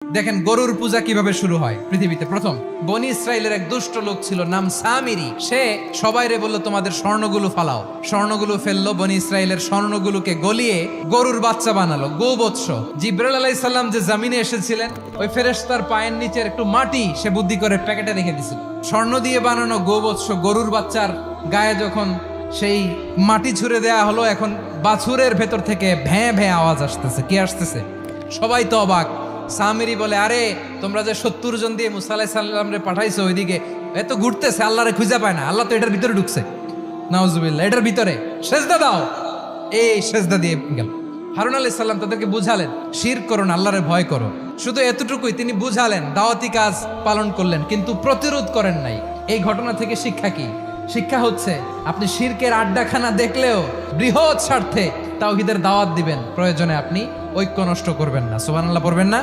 দেখেন গরুর পূজা কিভাবে শুরু হয় পৃথিবীতে প্রথম। বনি ইসরায়েলের এক দুষ্ট লোক ছিল, নাম সামিরি। সে সবাইরে বলল তোমাদের স্বর্ণগুলো ফালাও। স্বর্ণগুলো ফেললো, বনি ইসরায়েলের স্বর্ণগুলোকে গলিয়ে গরুর বাচ্চা বানালো, গোবৎস। জিব্রাইল আলাইহিস সালাম যে জামিনে এসেছিলেন, ওই ফেরেশতার পায়ের নিচের একটু মাটি সে বুদ্ধি করে প্যাকেটে রেখে দিছিল। স্বর্ণ দিয়ে বানানো গোবৎস গরুর বাচ্চার গায়ে যখন সেই মাটি ছুঁড়ে দেয়া হলো, এখন বাছুরের ভেতর থেকে ভ্যাঁ ভ্যাঁ আওয়াজ আসতেছে। কি আসতেছে? সবাই তো অবাক। সামিরি বলে, আরে তোমরা যে 70 জন দিয়ে মুসা আলাইহিস সালাম রে পাঠাইছো ওইদিকে, এত ঘুরতেছে, আল্লাহরে খুঁজে পায় না, আল্লাহ তো এটার ভিতরে ঢুকছে। নাউজুবিল্লাহ, এটার ভিতরে সেজদা দাও। এই সেজদা দিয়ে গেল। হারুন আলাইহিস সালাম তাদেরকে বুঝালেন, শিরক করো না, আল্লাহরে ভয় করো। শুধু এতটুকুই তিনি বুঝালেন, দাওয়াতি কাজ পালন করলেন, কিন্তু প্রতিরোধ করেন নাই। এই ঘটনা থেকে শিক্ষা কি? শিক্ষা হচ্ছে, আপনি শিরকের আড্ডাখানা দেখলেও বৃহৎ স্বার্থে তাওহীদের দাওয়াত দিবেন, প্রয়োজনে আপনি ঐক্য নষ্ট করবেন না। সুবহানাল্লাহ পড়বেন না?